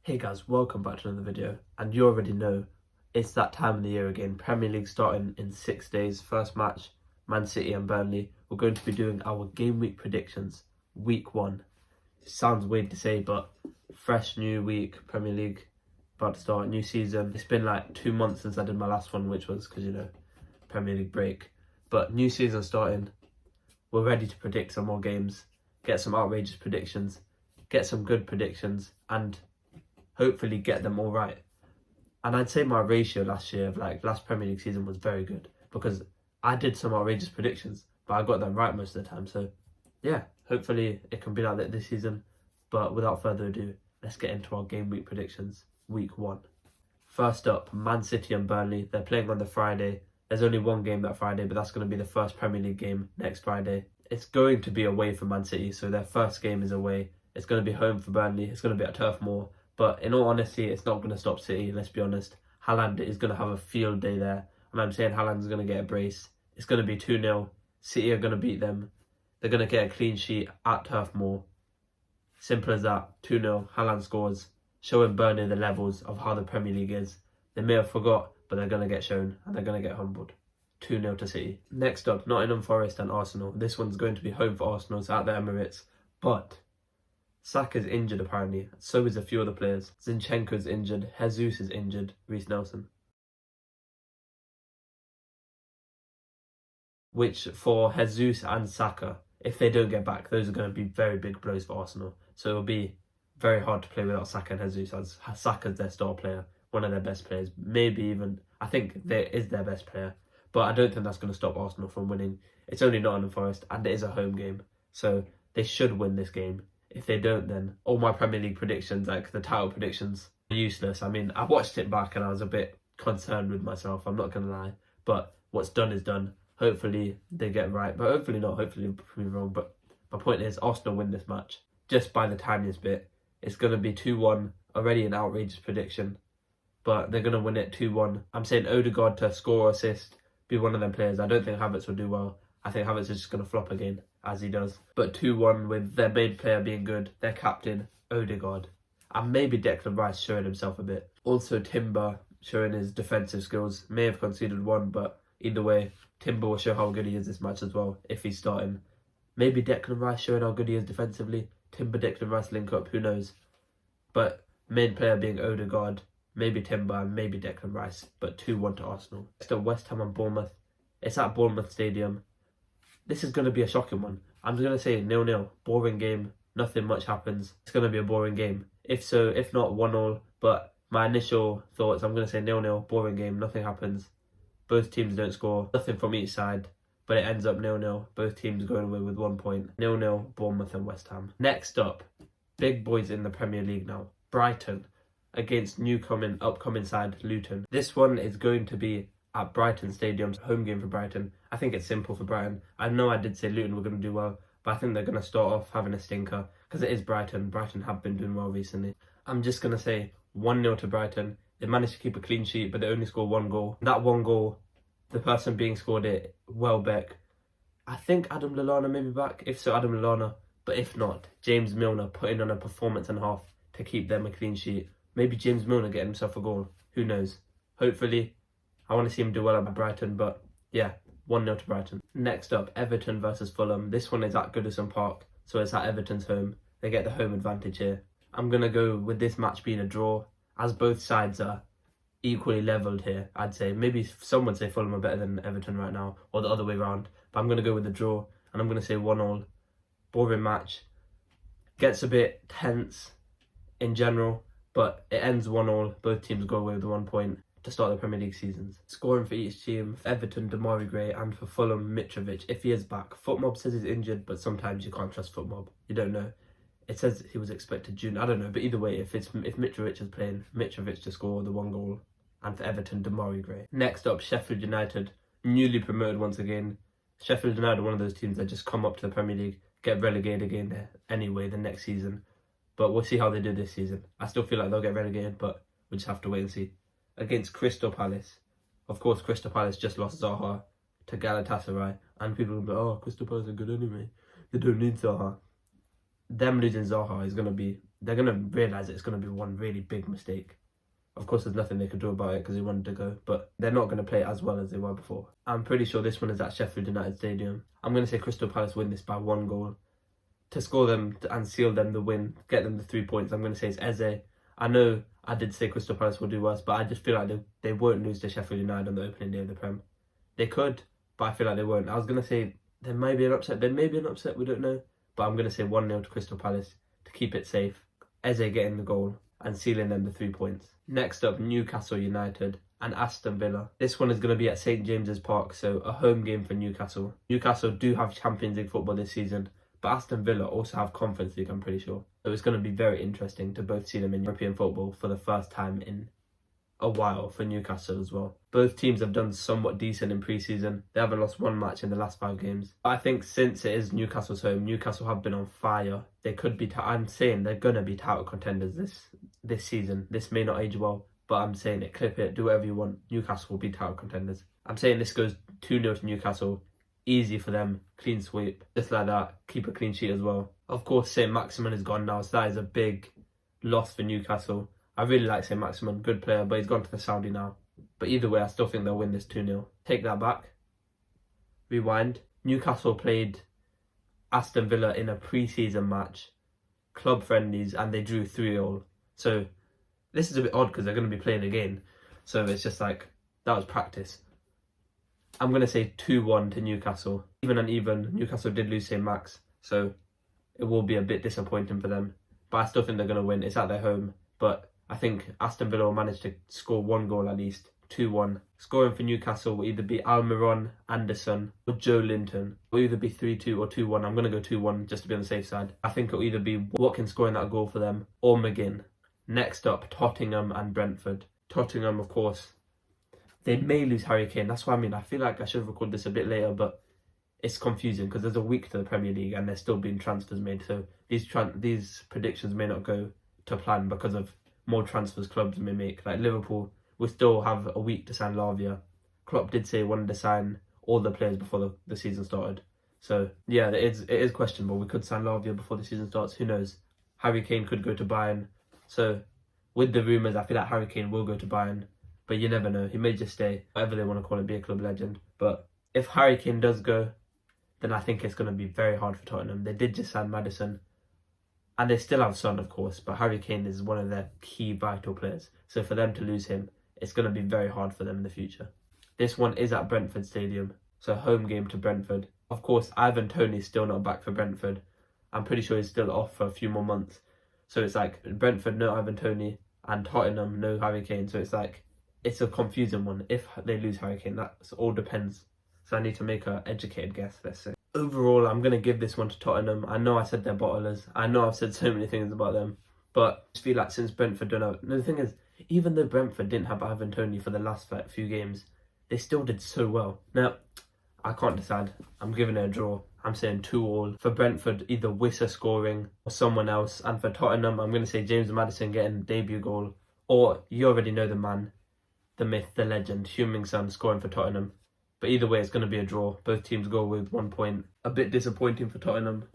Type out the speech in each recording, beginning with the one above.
Hey guys, welcome back to another video, and you already know it's that time of the year again. Premier League starting in 6 days. First match, Man City and Burnley. We're going to be doing our game week predictions, week 1. It sounds weird to say, but fresh new week, Premier League about to start, new season. It's been like 2 months since I did my last one, which was because, Premier League break. But new season starting, we're ready to predict some more games, get some outrageous predictions, get some good predictions, and hopefully get them all right. And I'd say my ratio last year of last Premier League season was very good because I did some outrageous predictions, but I got them right most of the time. So yeah, hopefully it can be like that this season. But without further ado, let's get into our game week predictions, week 1. First up, Man City and Burnley. They're playing on the Friday. There's only one game that Friday, but that's going to be the first Premier League game next Friday. It's going to be away for Man City, so their first game is away. It's going to be home for Burnley. It's going to be at Turf Moor. But in all honesty, it's not going to stop City, let's be honest. Haaland is going to have a field day there. And I'm saying Haaland's going to get a brace. It's going to be 2-0. City are going to beat them. They're going to get a clean sheet at Turf Moor. Simple as that. 2-0. Haaland scores. Showing Burnley the levels of how the Premier League is. They may have forgot, but they're going to get shown. And they're going to get humbled. 2-0 to City. Next up, Nottingham Forest and Arsenal. This one's going to be home for Arsenal. It's at the Emirates. But Saka's injured apparently, so is a few other players. Zinchenko's injured, Jesus is injured, Reece Nelson. Which for Jesus and Saka, if they don't get back, those are going to be very big blows for Arsenal. So it'll be very hard to play without Saka and Jesus, as Saka's their star player, one of their best players. Maybe even, I think there is their best player. But I don't think that's going to stop Arsenal from winning. It's only Nottingham Forest and it is a home game. So they should win this game. If they don't, then all my Premier League predictions, like the title predictions, are useless. I mean, I watched it back and I was a bit concerned with myself, I'm not going to lie. But what's done is done. Hopefully they get right, but hopefully not. Hopefully they'll prove wrong. But my point is, Arsenal win this match just by the tiniest bit. It's going to be 2-1, already an outrageous prediction. But they're going to win it 2-1. I'm saying Odegaard to score or assist, be one of them players. I don't think Havertz will do well. I think Havertz is just going to flop again, as he does. But 2-1 with their main player being good, their captain, Odegaard. And maybe Declan Rice showing himself a bit. Also Timber showing his defensive skills. May have conceded one, but either way, Timber will show how good he is this match as well, if he's starting. Maybe Declan Rice showing how good he is defensively. Timber, Declan Rice link up, who knows. But main player being Odegaard, maybe Timber, and maybe Declan Rice. But 2-1 to Arsenal. Next up, West Ham and Bournemouth. It's at Bournemouth Stadium. This is going to be a shocking one. I'm going to say 0-0. Boring game. Nothing much happens. It's going to be a boring game. If not 1-0. But my initial thoughts, I'm going to say 0-0. Boring game. Nothing happens. Both teams don't score. Nothing from each side. But it ends up 0-0. Both teams going away with 1 point. 0-0. Bournemouth and West Ham. Next up, big boys in the Premier League now. Brighton against upcoming side Luton. This one is going to be at Brighton Stadium's home game for Brighton. I think it's simple for Brighton. I know I did say Luton were going to do well, but I think they're going to start off having a stinker because it is Brighton. Brighton have been doing well recently. I'm just going to say 1-0 to Brighton. They managed to keep a clean sheet, but they only scored 1 goal. That 1 goal, the person being scored it, Welbeck. I think Adam Lallana may be back. If so, Adam Lallana. But if not, James Milner putting on a performance and a half to keep them a clean sheet. Maybe James Milner getting himself a goal. Who knows? Hopefully. I want to see him do well at Brighton, but yeah, 1-0 to Brighton. Next up, Everton versus Fulham. This one is at Goodison Park, so it's at Everton's home. They get the home advantage here. I'm going to go with this match being a draw, as both sides are equally levelled here, I'd say. Maybe some would say Fulham are better than Everton right now, or the other way around. But I'm going to go with the draw, and I'm going to say 1-1. Boring match. Gets a bit tense in general, but it ends 1-1. Both teams go away with 1 point to start the Premier League seasons. Scoring for each team, for Everton, Demarai Gray, and for Fulham, Mitrovic, if he is back. Footmob says he's injured, but sometimes you can't trust Footmob. You don't know. It says he was expected June. I don't know, but either way, if Mitrovic is playing, Mitrovic to score the 1 goal, and for Everton, Demarai Gray. Next up, Sheffield United, newly promoted once again. Sheffield United are one of those teams that just come up to the Premier League, get relegated again anyway the next season. But we'll see how they do this season. I still feel like they'll get relegated, but we'll just have to wait and see. Against Crystal Palace. Of course, Crystal Palace just lost Zaha to Galatasaray, and people will be like, oh, Crystal Palace are good anyway. They don't need Zaha. Them losing Zaha is going to be they're going to realise it's going to be one really big mistake. Of course, there's nothing they can do about it because they wanted to go, but they're not going to play as well as they were before. I'm pretty sure this one is at Sheffield United Stadium. I'm going to say Crystal Palace win this by 1 goal. To score them and seal them the win, get them the 3 points, I'm going to say it's Eze. I know I did say Crystal Palace will do worse, but I just feel like they won't lose to Sheffield United on the opening day of the Prem. They could, but I feel like they won't. I was going to say there may be an upset. There may be an upset, we don't know. But I'm going to say 1-0 to Crystal Palace to keep it safe. Eze getting the goal and sealing them the 3 points. Next up, Newcastle United and Aston Villa. This one is going to be at St James's Park, so a home game for Newcastle. Newcastle do have Champions League football this season, but Aston Villa also have Conference League, I'm pretty sure. So it's going to be very interesting to both see them in European football for the first time in a while for Newcastle as well. Both teams have done somewhat decent in pre-season. They haven't lost one match in the last 5 games. I think since it is Newcastle's home, Newcastle have been on fire. They could be, I'm saying they're going to be title contenders this season. This may not age well, but I'm saying it, clip it, do whatever you want. Newcastle will be title contenders. I'm saying this goes 2-0 to Newcastle. Easy for them, clean sweep, just like that, keep a clean sheet as well. Of course, St Maximin is gone now, so that is a big loss for Newcastle. I really like St Maximin, good player, but he's gone to the Saudi now. But either way, I still think they'll win this 2-0. Take that back. Rewind. Newcastle played Aston Villa in a pre-season match, club friendlies, and they drew 3-3. So this is a bit odd because they're going to be playing again. So it's just like, that was practice. I'm going to say 2-1 to Newcastle. Even and even, Newcastle did lose St Max, so it will be a bit disappointing for them. But I still think they're going to win. It's at their home. But I think Aston Villa will manage to score 1 goal at least. 2-1. Scoring for Newcastle will either be Almiron, Anderson or Joe Linton. It will either be 3-2 or 2-1. I'm going to go 2-1 just to be on the safe side. I think it will either be Watkins scoring that goal for them or McGinn. Next up, Tottenham and Brentford. Tottenham, of course, they may lose Harry Kane. That's what I mean. I feel like I should have recorded this a bit later, but it's confusing because there's a week to the Premier League and there's still being transfers made. So these predictions may not go to plan because of more transfers clubs may make. Like Liverpool, we still have a week to sign Lavia. Klopp did say he wanted to sign all the players before the season started. So yeah, it is questionable. We could sign Lavia before the season starts. Who knows? Harry Kane could go to Bayern. So with the rumours, I feel like Harry Kane will go to Bayern. But you never know. He may just stay, whatever they want to call it, be a club legend. But if Harry Kane does go, then I think it's going to be very hard for Tottenham. They did just sign Maddison. And they still have Son, of course. But Harry Kane is one of their key vital players. So for them to lose him, it's going to be very hard for them in the future. This one is at Brentford Stadium. So home game to Brentford. Of course, Ivan Toney's still not back for Brentford. I'm pretty sure he's still off for a few more months. So it's like Brentford, no Ivan Toney. And Tottenham, no Harry Kane. So it's like, it's a confusing one. If they lose Harry Kane, that all depends. So I need to make an educated guess, let's say. Overall, I'm going to give this one to Tottenham. I know I said they're bottlers. I know I've said so many things about them. But I just feel like since Brentford don't know... No, the thing is, even though Brentford didn't have Ivan Toney for the last few games, they still did so well. Now, I can't decide. I'm giving it a draw. I'm saying 2-2. For Brentford, either Wissa scoring or someone else. And for Tottenham, I'm going to say James Maddison getting a debut goal. Or, you already know the man, the myth, the legend, Heung-min Son scoring for Tottenham. But either way, it's going to be a draw. Both teams go with 1 point. A bit disappointing for Tottenham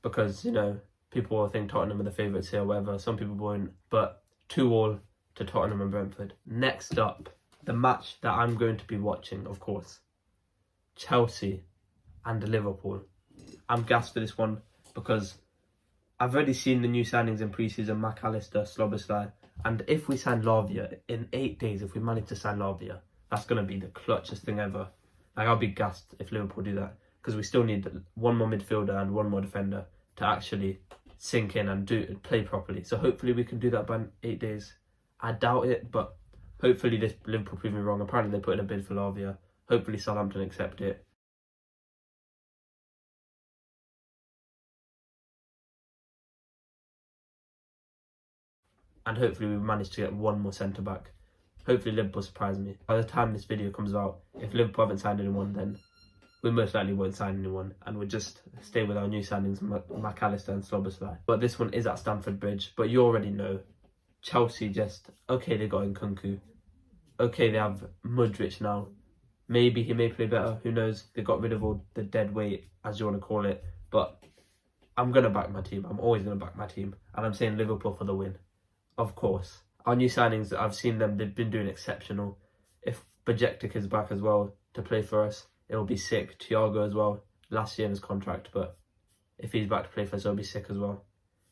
because, you know, people will think Tottenham are the favourites here or whatever. Some people won't. But 2-2 to Tottenham and Brentford. Next up, the match that I'm going to be watching, of course. Chelsea and Liverpool. I'm gassed for this one because I've already seen the new signings in pre-season, McAllister, Slobosly. And if we sign Lavia, in 8 days, if we manage to sign Lavia, that's going to be the clutchest thing ever. Like, I'll be gassed if Liverpool do that. Because we still need one more midfielder and one more defender to actually sink in and play properly. So hopefully we can do that by 8 days. I doubt it, but hopefully this Liverpool prove me wrong. Apparently they put in a bid for Lavia. Hopefully Southampton accept it. And hopefully we manage to get one more centre-back. Hopefully Liverpool surprise me. By the time this video comes out, if Liverpool haven't signed anyone, then we most likely won't sign anyone. And we'll just stay with our new signings, McAllister and Slobosly. But this one is at Stamford Bridge. But you already know, Chelsea just... Okay, they got Nkunku. Okay, they have Mudryk now. Maybe he may play better. Who knows? They got rid of all the dead weight, as you want to call it. But I'm going to back my team. I'm always going to back my team. And I'm saying Liverpool for the win. Of course. Our new signings, I've seen them, they've been doing exceptional. If Bajektic is back as well to play for us, it'll be sick. Thiago as well, last year in his contract, but if he's back to play for us, it'll be sick as well.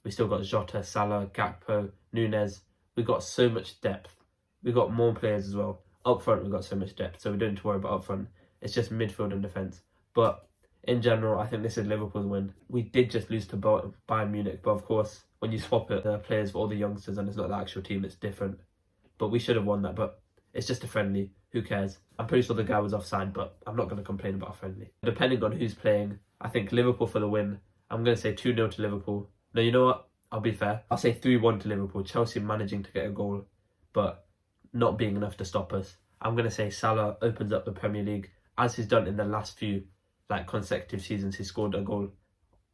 We still got Jota, Salah, Gakpo, Nunez. We got so much depth. We got more players as well. Up front, we got so much depth, so we don't need to worry about up front. It's just midfield and defence. But in general, I think this is Liverpool's win. We did just lose to Bayern Munich, but of course, when you swap it, the players for all the youngsters and it's not the actual team, it's different. But we should have won that, but it's just a friendly. Who cares? I'm pretty sure the guy was offside, but I'm not going to complain about a friendly. Depending on who's playing, I think Liverpool for the win. I'm going to say 2-0 to Liverpool. No, you know what? I'll be fair. I'll say 3-1 to Liverpool. Chelsea managing to get a goal, but not being enough to stop us. I'm going to say Salah opens up the Premier League, as he's done in the last few consecutive seasons. He scored a goal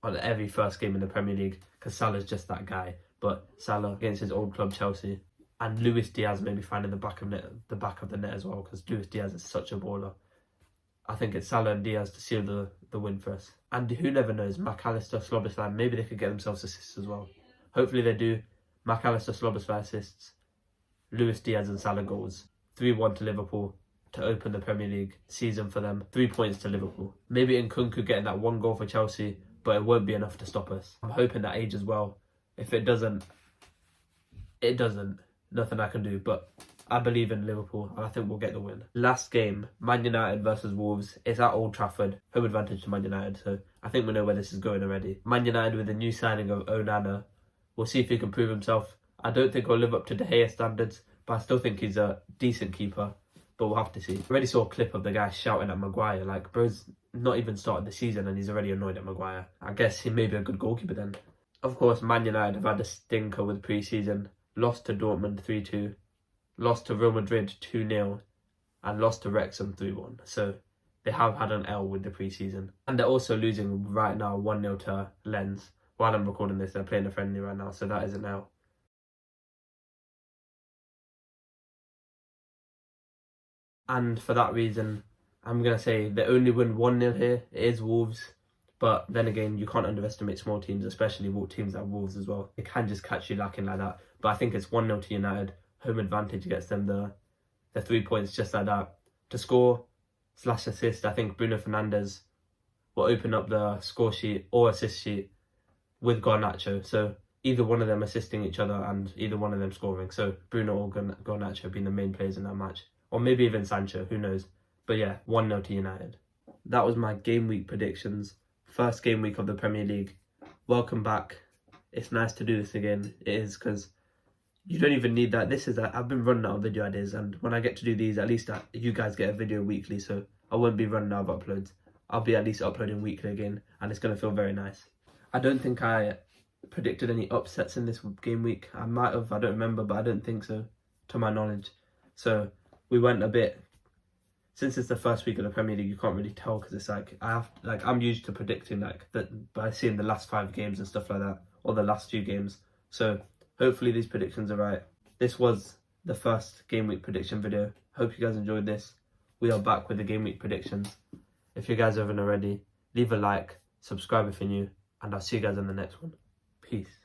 on every first game in the Premier League, because Salah's just that guy. But Salah against his old club Chelsea, and Luis Diaz maybe finding the back of the net as well, because Luis Diaz is such a baller. I think it's Salah and Diaz to seal the win for us. And who never knows, McAllister, Szoboszlai, maybe they could get themselves assists as well. Hopefully they do. McAllister, Szoboszlai assists, Luis Diaz and Salah goals. 3-1 to Liverpool to open the Premier League season for them. 3 points to Liverpool. Maybe Nkunku getting that 1 goal for Chelsea, but it won't be enough to stop us. I'm hoping that age as well. If it doesn't, it doesn't. Nothing I can do, but I believe in Liverpool and I think we'll get the win. Last game, Man United versus Wolves. It's at Old Trafford. Home advantage to Man United, so I think we know where this is going already. Man United with the new signing of Onana. We'll see if he can prove himself. I don't think he'll live up to De Gea standards, but I still think he's a decent keeper. But we'll have to see. I already saw a clip of the guy shouting at Maguire. Like, bro's not even started the season and he's already annoyed at Maguire. I guess he may be a good goalkeeper then. Of course, Man United have had a stinker with pre-season. Lost to Dortmund 3-2. Lost to Real Madrid 2-0. And lost to Wrexham 3-1. So they have had an L with the pre-season. And they're also losing right now 1-0 to Lens. While I'm recording this, they're playing a friendly right now. So that is an L. And for that reason, I'm going to say they only win 1-0 here. It is Wolves. But then again, you can't underestimate small teams, especially teams like Wolves as well. It can just catch you lacking like that. But I think it's 1-0 to United. Home advantage gets them the 3 points just like that. To score / assist, I think Bruno Fernandes will open up the score sheet or assist sheet with Garnacho. So either one of them assisting each other and either one of them scoring. So Bruno or Garnacho being the main players in that match. Or maybe even Sancho, who knows. But yeah, 1-0 to United. That was my game week predictions. First game week of the Premier League. Welcome back. It's nice to do this again. It is, because you don't even need that. I've been running out of video ideas, and when I get to do these, at least you guys get a video weekly, so I won't be running out of uploads. I'll be at least uploading weekly again, and it's going to feel very nice. I don't think I predicted any upsets in this game week. I might have, I don't remember, but I don't think so, to my knowledge. So we went a bit. Since it's the first week of the Premier League, you can't really tell, because it's I'm used to predicting that by seeing the last 5 games and stuff like that, or the last few games. So hopefully these predictions are right. This was the first game week prediction video. Hope you guys enjoyed this. We are back with the game week predictions. If you guys haven't already, leave a like, subscribe if you're new, and I'll see you guys in the next one. Peace.